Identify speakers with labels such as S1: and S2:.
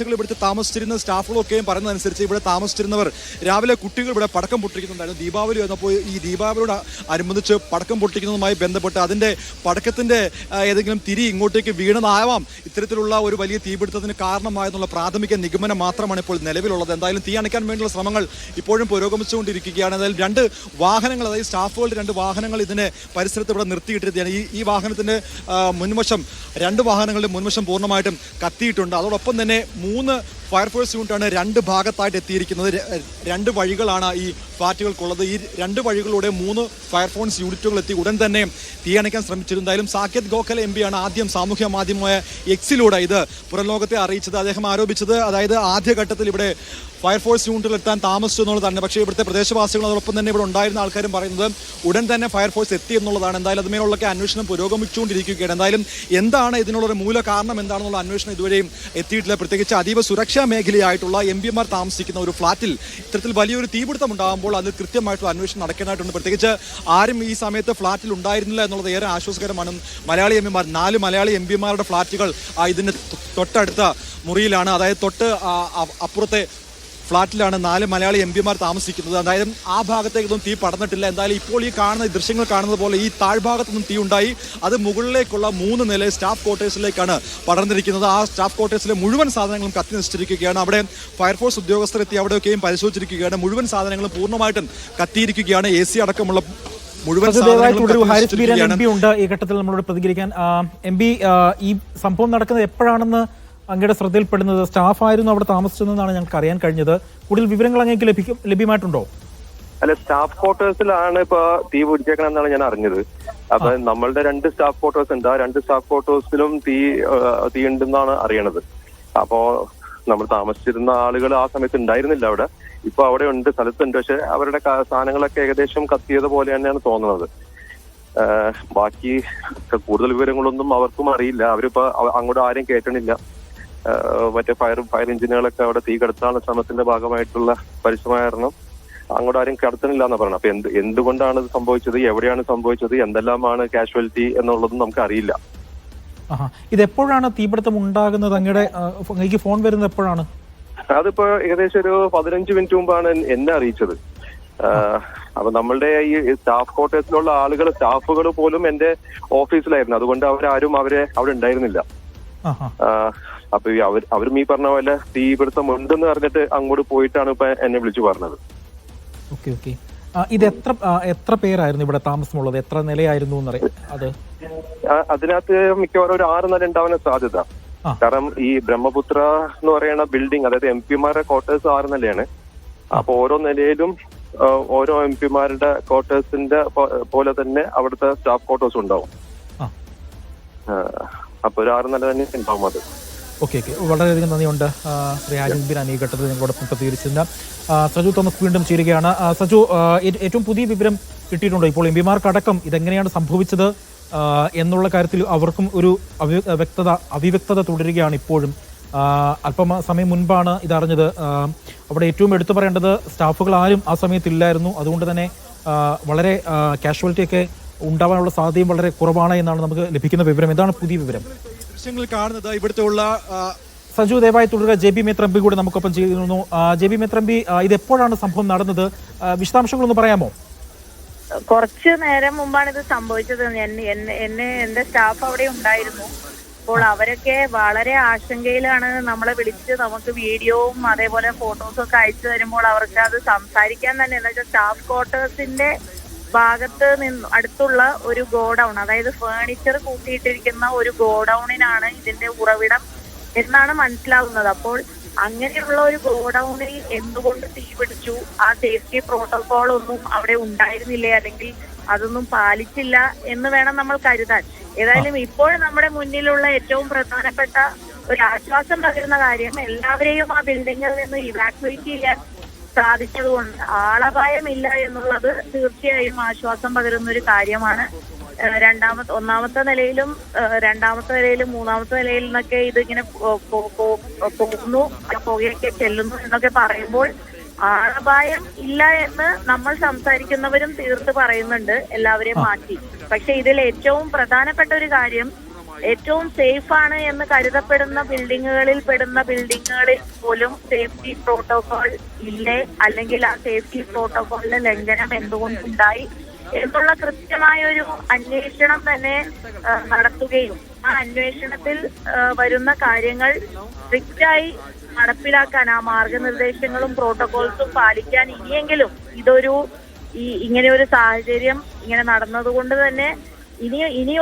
S1: ഇവിടുത്തെ താമസിച്ചിരുന്ന സ്റ്റാഫുകളൊക്കെയും പറയുന്നതനുസരിച്ച് ഇവിടെ താമസിച്ചിരുന്നവർ രാവിലെ കുട്ടികൾ ഇവിടെ പടക്കം പൊട്ടിക്കുന്നുണ്ടായിരുന്നു. ദീപാവലി വന്നപ്പോൾ ഈ ദീപാവലിയോട് അനുബന്ധിച്ച് പടക്കം പൊട്ടിക്കുന്നതുമായി ബന്ധപ്പെട്ട് അതിൻ്റെ പടക്കത്തിൻ്റെ ഏതെങ്കിലും തിരി ഇങ്ങോട്ടേക്ക് വീണതാവാം ഇത്തരത്തിലുള്ള ഒരു വലിയ തീപിടുത്തത്തിന് കാരണമായെന്നുള്ള പ്രാഥമിക നിഗമനം മാത്രമാണ് ഇപ്പോൾ നിലവിലുള്ളത്. എന്തായാലും തീ അണയ്ക്കാൻ വേണ്ടിയുള്ള ശ്രമങ്ങൾ ഇപ്പോഴും പുരോഗമിച്ചുകൊണ്ടിരിക്കുകയാണ്. എന്തായാലും രണ്ട് വാഹനങ്ങൾ, അതായത് സ്റ്റാഫുകളുടെ രണ്ട് വാഹനങ്ങൾ ഇതിനെ പരിസരത്ത് ഇവിടെ നിർത്തിയിട്ടിരിക്കുകയാണ്. ഈ വാഹനത്തിൻ്റെ മുൻവശം, രണ്ട് വാഹനങ്ങളുടെ മുൻവശം പൂർണ്ണമായിട്ടും കത്തിയിട്ടുണ്ട്. അതോടൊപ്പം തന്നെ 3 ഫയർഫോഴ്സ് യൂണിറ്റാണ് രണ്ട് ഭാഗത്തായിട്ട് എത്തിയിരിക്കുന്നത്. രണ്ട് വഴികളാണ് ഈ ഫ്ലാറ്റുകൾക്കുള്ളത്. ഈ രണ്ട് വഴികളിലൂടെ 3 ഫയർഫോഴ്സ് യൂണിറ്റുകൾ എത്തി ഉടൻ തന്നെ തീയണയ്ക്കാൻ ശ്രമിച്ചിരുന്നാലും സാകേത് ഗോഖലെ എംപിയാണ് ആദ്യം സാമൂഹ്യ മാധ്യമമായ എക്സിലൂടെ ഇത് പുറംലോകത്തെ അറിയിച്ചത്. അദ്ദേഹം ആരോപിച്ചത്, അതായത് ആദ്യഘട്ടത്തിൽ ഇവിടെ ഫയർഫോഴ്സ് യൂണിറ്റുകൾ എത്താൻ താമസിച്ചു എന്നുള്ളതാണ്. പക്ഷേ ഇവിടുത്തെ പ്രദേശവാസികൾ, അതോടൊപ്പം തന്നെ ഇവിടെ ഉണ്ടായിരുന്ന ആൾക്കാരും പറയുന്നത് ഉടൻ തന്നെ ഫയർഫോഴ്സ് എത്തി എന്നുള്ളതാണ്. എന്തായാലും അതുമേലുള്ളൊക്കെ അന്വേഷണം പുരോഗമിച്ചുകൊണ്ടിരിക്കുകയാണ്. എന്തായാലും എന്താണ് ഇതിനുള്ളൊരു മൂല കാരണം എന്താണെന്നുള്ള അന്വേഷണം ഇതുവരെയും എത്തിയിട്ടില്ല. പ്രത്യേകിച്ച് അതീവ സുരക്ഷാ മേഖലയായിട്ടുള്ള എംപിമാർ താമസിക്കുന്ന ഒരു ഫ്ളാറ്റിൽ ഇത്തരത്തിൽ വലിയൊരു തീപിടുത്തം ഉണ്ടാകുമ്പോൾ അത് കൃത്യമായിട്ടുള്ള അന്വേഷണം നടക്കാനായിട്ടുണ്ട്. പ്രത്യേകിച്ച് ആരും ഈ സമയത്ത് ഫ്ളാറ്റിൽ ഉണ്ടായിരുന്നില്ല എന്നുള്ളത് ഏറെ ആശ്വാസകരമാണ്. മലയാളി എംപിമാർ, 4 മലയാളി എംപിമാരുടെ ഫ്ളാറ്റുകൾ ഇതിന് തൊട്ടടുത്ത മുറിയിലാണ്, അതായത് തൊട്ട് അപ്പുറത്തെ ഫ്ളാറ്റിലാണ് 4 മലയാളി എംപിമാർ താമസിക്കുന്നത്. അതായത് ആ ഭാഗത്തേക്കൊന്നും തീ പടർന്നിട്ടില്ല. എന്തായാലും ഇപ്പോൾ ഈ കാണുന്ന ദൃശ്യങ്ങൾ കാണുന്നത് പോലെ ഈ താഴ്ഭാഗത്തുനിന്നും തീ ഉണ്ടായി. അത് മുകളിലേക്കുള്ള 3 നില സ്റ്റാഫ് ക്വാർട്ടേഴ്സിലേക്കാണ് പടർന്നിരിക്കുന്നത്. ആ സ്റ്റാഫ് ക്വാർട്ടേഴ്സിലെ മുഴുവൻ സാധനങ്ങളും കത്തി നശിച്ചിരിക്കുകയാണ്. അവിടെ ഫയർഫോഴ്സ് ഉദ്യോഗസ്ഥർ എത്തി അവിടെയൊക്കെയും പരിശോധിച്ചിരിക്കുകയാണ്. മുഴുവൻ സാധനങ്ങളും പൂർണ്ണമായിട്ടും കത്തിയിരിക്കുകയാണ്. AC അടക്കമുള്ള മുഴുവൻ
S2: സാധനങ്ങളും ഉണ്ട്. ഈ ഘട്ടത്തിൽ നമ്മളോട് പ്രതികരിക്കാൻ MP, ഈ സംഭവം നടക്കുന്നത് എപ്പോഴാണെന്ന് അങ്ങയുടെ ശ്രദ്ധയിൽപ്പെടുന്നത്? സ്റ്റാഫായിരുന്നു അവിടെ താമസിച്ചതെന്നാണ് ഞങ്ങൾക്ക് അറിയാൻ കഴിഞ്ഞത്. കൂടുതൽ വിവരങ്ങൾ അങ്ങേക്ക് ലഭ്യമായിട്ടുണ്ടോ?
S3: അല്ല, സ്റ്റാഫ് ക്വാർട്ടേഴ്സിലാണ് ഇപ്പൊ തീ പിടിച്ചേക്കണമെന്നാണ് ഞാൻ അറിഞ്ഞത്. അപ്പൊ നമ്മളുടെ 2 സ്റ്റാഫ് ക്വാർട്ടേഴ്സ് ഉണ്ട്. ആ 2 സ്റ്റാഫ് ക്വാർട്ടേഴ്സിലും തീ ഉണ്ടെന്നാണ് അറിയണത്. അപ്പോ നമ്മൾ താമസിച്ചിരുന്ന ആളുകൾ ആ സമയത്ത് ഉണ്ടായിരുന്നില്ല അവിടെ. ഇപ്പൊ അവിടെ ഉണ്ട്, സ്ഥലത്തുണ്ട്. പക്ഷെ അവരുടെ സാധനങ്ങളൊക്കെ ഏകദേശം കത്തിയത് പോലെ തന്നെയാണ് തോന്നുന്നത്. ബാക്കി കൂടുതൽ വിവരങ്ങളൊന്നും അവർക്കും അറിയില്ല. അവരിപ്പോ അങ്ങോട്ട് ആരും കയറ്റണില്ല. മറ്റേ ഫയർ എഞ്ചിനുകളൊക്കെ അവിടെ തീ കടത്താനുള്ള ശ്രമത്തിന്റെ ഭാഗമായിട്ടുള്ള പരിശ്രമമായിരുന്നു. അങ്ങോട്ട് ആരും കടത്തണില്ല എന്നാ പറയുന്നത്. അപ്പൊ എന്തുകൊണ്ടാണ് ഇത് സംഭവിച്ചത്, എവിടെയാണ് സംഭവിച്ചത്, എന്തെല്ലാമാണ് കാഷ്വാലിറ്റി എന്നുള്ളതും നമുക്ക് അറിയില്ല.
S2: ഇതെപ്പോഴാണ് തീപിടുത്തം ഉണ്ടാകുന്നത്? അങ്ങേക്ക് ഫോൺ വരുന്നത് എപ്പോഴാണ്?
S3: അതിപ്പോ ഏകദേശം ഒരു 15 മിനിറ്റ് മുമ്പാണ് എന്നെ അറിയിച്ചത്. അപ്പൊ നമ്മളുടെ ഈ സ്റ്റാഫ് ക്വാർട്ടേഴ്സിലുള്ള ആളുകൾ, സ്റ്റാഫുകൾ പോലും എന്റെ ഓഫീസിലായിരുന്നു. അതുകൊണ്ട് അവരാരും അവിടെ ഉണ്ടായിരുന്നില്ല. അപ്പൊ അവരും ഈ പറഞ്ഞ പോലെ തീപിടുത്തം ഉണ്ടെന്ന് പറഞ്ഞിട്ട് അങ്ങോട്ട് പോയിട്ടാണ് ഇപ്പൊ എന്നെ വിളിച്ചു പറഞ്ഞത്.
S2: ഇത് എത്ര പേരായിരുന്നു ഇവിടെ താമസമുള്ളത്? എത്ര നിലയായിരുന്നു അത്?
S3: അതിനകത്ത് മിക്കവാറും ഒരു 6 നില ഉണ്ടാവാൻ സാധ്യത. കാരണം ഈ ബ്രഹ്മപുത്ര എന്ന് പറയുന്ന ബിൽഡിംഗ്, അതായത് MP-മാരുടെ ക്വാർട്ടേഴ്സ് 6 നിലയാണ്. അപ്പൊ ഓരോ നിലയിലും ഓരോ MP-മാരുടെ ക്വാർട്ടേഴ്സിന്റെ പോലെ തന്നെ അവിടുത്തെ സ്റ്റാഫ് ക്വാർട്ടേഴ്സ് ഉണ്ടാവും. അപ്പൊ ഒരു 6 നില തന്നെ ഉണ്ടാവും അത്.
S2: ഓക്കെ, വളരെയധികം നന്ദിയുണ്ട് ശ്രീ ഹാജിൻ. ഈ ഘട്ടത്തിൽ നിങ്ങളോടൊപ്പം പ്രതികരിച്ചിരുന്ന സജു തോമസ് വീണ്ടും ചേരുകയാണ്. സജു, ഏറ്റവും പുതിയ വിവരം കിട്ടിയിട്ടുണ്ടോ? ഇപ്പോൾ MP-മാർക്കടക്കം ഇതെങ്ങനെയാണ് സംഭവിച്ചത് എന്നുള്ള കാര്യത്തിൽ അവർക്കും ഒരു അവിവ്യക്തത തുടരുകയാണ് ഇപ്പോഴും. അല്പം സമയം മുൻപാണ് ഇതറിഞ്ഞത്. അവിടെ ഏറ്റവും എടുത്തു പറയേണ്ടത് സ്റ്റാഫുകൾ ആരും ആ സമയത്തില്ലായിരുന്നു. അതുകൊണ്ട് തന്നെ വളരെ കാഷ്വാലിറ്റിയൊക്കെ ഉണ്ടാവാനുള്ള സാധ്യതയും വളരെ കുറവാണ് എന്നാണ് നമുക്ക് ലഭിക്കുന്ന വിവരം. എന്താണ് പുതിയ വിവരം?
S1: ദൃശ്യങ്ങൾ കാണുന്നത് ഇവിടുത്തെ ഉള്ള
S2: സജു, ദയവായി തുടരുക. JB മേത്ര MP കൂടെ നമുക്കൊപ്പം ചെയ്യുന്നു. JB മേത്ര MP, ഇത് എപ്പോഴാണ് സംഭവം നടന്നത്? വിശദാംശങ്ങളൊന്ന് പറയാമോ?
S4: കുറച്ച് നേരം മുമ്പാണ് ഇത് സംഭവിച്ചത്. എന്റെ സ്റ്റാഫ് അവിടെ ഉണ്ടായിരുന്നു. അപ്പോൾ അവരൊക്കെ വളരെ ആശങ്കയിലാണ്. നമ്മളെ വിളിച്ച് നമുക്ക് വീഡിയോവും അതേപോലെ ഫോട്ടോസും ഒക്കെ അയച്ചു തരുമ്പോൾ അവർക്ക് അത് സംസാരിക്കാൻ തന്നെ, എന്താ വെച്ചാൽ സ്റ്റാഫ് ക്വാർട്ടേഴ്സിന്റെ ഭാഗത്ത് അടുത്തുള്ള ഒരു ഗോഡൌൺ, അതായത് ഫേർണിച്ചർ കൂട്ടിയിട്ടിരിക്കുന്ന ഒരു ഗോഡൌണിനാണ് ഇതിന്റെ ഉറവിടം എന്നാണ് മനസ്സിലാവുന്നത്. അപ്പോൾ അങ്ങനെയുള്ള ഒരു ഗോഡൌണിൽ എന്തുകൊണ്ട് തീ പിടിച്ചു? ആ സേഫ്റ്റി പ്രോട്ടോകോൾ ഒന്നും അവിടെ ഉണ്ടായിരുന്നില്ലേ, അല്ലെങ്കിൽ അതൊന്നും പാലിച്ചില്ല എന്ന് വേണം നമ്മൾ കരുതാൻ. ഏതായാലും ഇപ്പോൾ നമ്മുടെ മുന്നിലുള്ള ഏറ്റവും പ്രധാനപ്പെട്ട ഒരു ആശ്വാസം പകരുന്ന കാര്യം, എല്ലാവരെയും ആ ബിൽഡിങ്ങിൽ നിന്ന് ഇവാക്യുവേറ്റ് ചെയ്യാൻ സാധിച്ചതുകൊണ്ട് ആളപായമില്ല എന്നുള്ളത് തീർച്ചയായും ആശ്വാസം പകരുന്ന ഒരു കാര്യമാണ്. ഒന്നാമത്തെ നിലയിലും 2ാമത്തെ നിലയിലും 3ാമത്തെ നിലയിൽ നിന്നൊക്കെ ഇതിങ്ങനെ പോകുന്നു, പുകയൊക്കെ ചെല്ലുന്നു എന്നൊക്കെ പറയുമ്പോൾ ആളപായം ഇല്ല എന്ന് നമ്മൾ സംസാരിക്കുന്നവരും തീർത്ത് പറയുന്നുണ്ട്, എല്ലാവരെയും മാറ്റി. പക്ഷെ ഇതിൽ ഏറ്റവും പ്രധാനപ്പെട്ട ഒരു കാര്യം, ഏറ്റവും സേഫ് ആണ് എന്ന് കരുതപ്പെടുന്ന ബിൽഡിങ്ങുകളിൽ പോലും സേഫ്റ്റി പ്രോട്ടോകോൾ ഇല്ലേ, അല്ലെങ്കിൽ ആ സേഫ്റ്റി പ്രോട്ടോകോളിന്റെ ലംഘനം എന്തുകൊണ്ടുണ്ടായി എന്നുള്ള കൃത്യമായ ഒരു അന്വേഷണം തന്നെ നടത്തുകയും ആ അന്വേഷണത്തിൽ വരുന്ന കാര്യങ്ങൾ സ്ട്രിക്റ്റായി നടപ്പിലാക്കാൻ, ആ മാർഗനിർദ്ദേശങ്ങളും പ്രോട്ടോകോൾസും പാലിക്കാൻ ഇനിയെങ്കിലും ഇങ്ങനെ ഒരു സാഹചര്യം ഇങ്ങനെ നടന്നതുകൊണ്ട് തന്നെ ഇനി